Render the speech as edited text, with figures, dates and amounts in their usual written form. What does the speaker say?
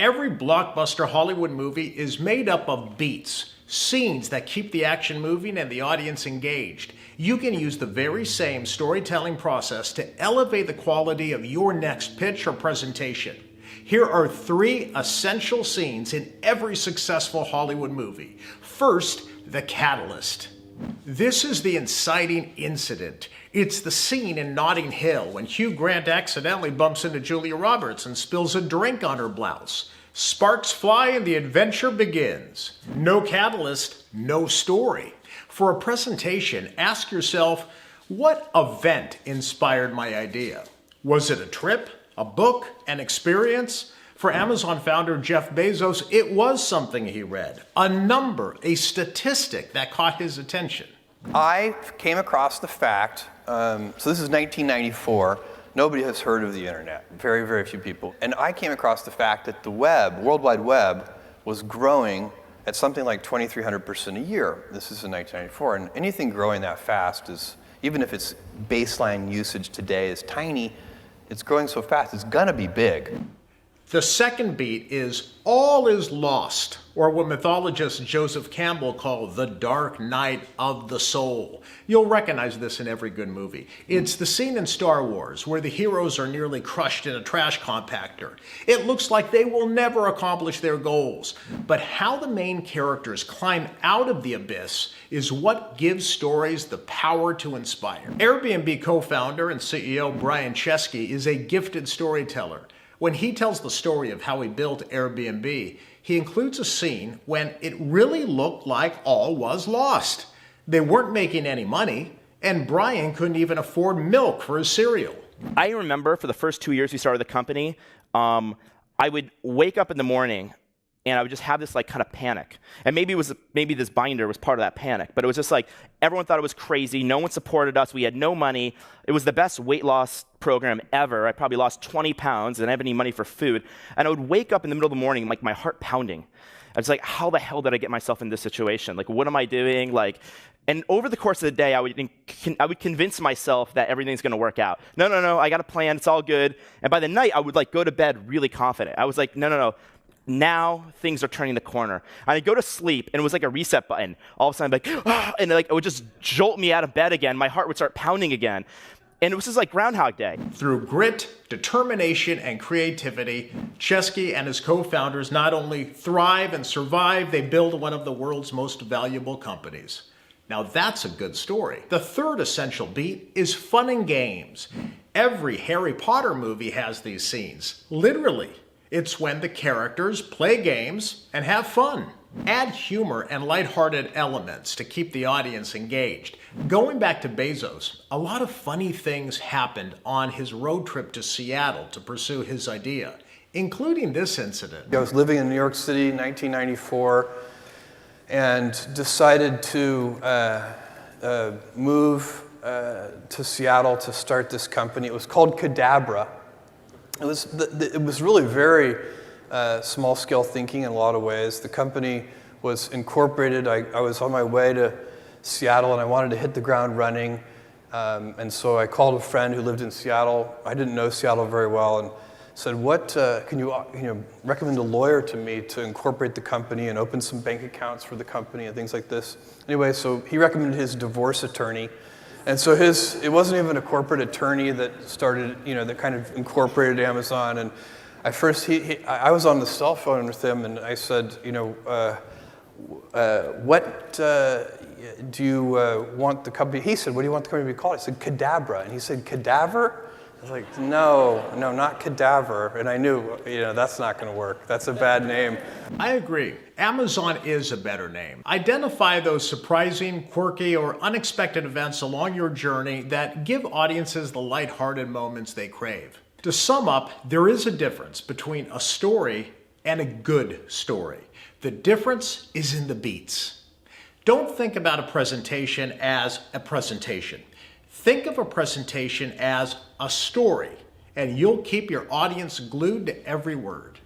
Every blockbuster Hollywood movie is made up of beats, scenes that keep the action moving and the audience engaged. You can use the very same storytelling process to elevate the quality of your next pitch or presentation. Here are 3 essential scenes in every successful Hollywood movie. First, the catalyst. This is the inciting incident. It's the scene in Notting Hill when Hugh Grant accidentally bumps into Julia Roberts and spills a drink on her blouse. Sparks fly and the adventure begins. No catalyst, no story. For a presentation, ask yourself, what event inspired my idea? Was it a trip, a book, an experience? For Amazon founder Jeff Bezos, it was something he read, a number, a statistic that caught his attention. I came across the fact, so this is 1994, nobody has heard of the internet, very, very few people. And I came across the fact that the web, World Wide Web, was growing at something like 2,300% a year. This is in 1994, and anything growing that fast is, even if its baseline usage today is tiny, it's growing so fast, it's gonna be big. The second beat is all is lost, or what mythologist Joseph Campbell called the dark night of the soul. You'll recognize this in every good movie. It's the scene in Star Wars where the heroes are nearly crushed in a trash compactor. It looks like they will never accomplish their goals. But how the main characters climb out of the abyss is what gives stories the power to inspire. Airbnb co-founder and CEO Brian Chesky is a gifted storyteller. When he tells the story of how he built Airbnb, he includes a scene when it really looked like all was lost. They weren't making any money, and Brian couldn't even afford milk for his cereal. I remember for the first 2 years we started the company, I would wake up in the morning and I would just have this like kind of panic. And maybe this binder was part of that panic, but it was just like everyone thought it was crazy. No one supported us. We had no money. It was the best weight loss program ever. I probably lost 20 pounds and I didn't have any money for food. And I would wake up in the middle of the morning, like my heart pounding. I was like, how the hell did I get myself in this situation? Like, what am I doing? And over the course of the day, I would convince myself that everything's gonna work out. No, I got a plan, it's all good. And by the night, I would like go to bed really confident. I was like, no. Now things are turning the corner. And I'd go to sleep, and it was like a reset button. All of a sudden, I'd be like, ah, and like, it would just jolt me out of bed again. My heart would start pounding again. And it was just like Groundhog Day. Through grit, determination, and creativity, Chesky and his co-founders not only thrive and survive, they build one of the world's most valuable companies. Now that's a good story. The third essential beat is fun and games. Every Harry Potter movie has these scenes, literally. It's when the characters play games and have fun. Add humor and lighthearted elements to keep the audience engaged. Going back to Bezos, a lot of funny things happened on his road trip to Seattle to pursue his idea, including this incident. I was living in New York City in 1994 and decided to move to Seattle to start this company. It was called Cadabra. It was really very small-scale thinking in a lot of ways. The company was incorporated. I was on my way to Seattle, and I wanted to hit the ground running. And so I called a friend who lived in Seattle. I didn't know Seattle very well, and said, "What can you recommend a lawyer to me to incorporate the company and open some bank accounts for the company and things like this?" Anyway, so he recommended his divorce attorney. And so it wasn't even a corporate attorney that started, that kind of incorporated Amazon. And at first, I was on the cell phone with him, and I said, what do you want the company? He said, what do you want the company to be called? I said, Cadabra. And he said, Cadaver? I was like, no, not cadaver. And I knew, that's not going to work. That's a bad name. I agree. Amazon is a better name. Identify those surprising, quirky, or unexpected events along your journey that give audiences the lighthearted moments they crave. To sum up, there is a difference between a story and a good story. The difference is in the beats. Don't think about a presentation as a presentation. Think of a presentation as a story, and you'll keep your audience glued to every word.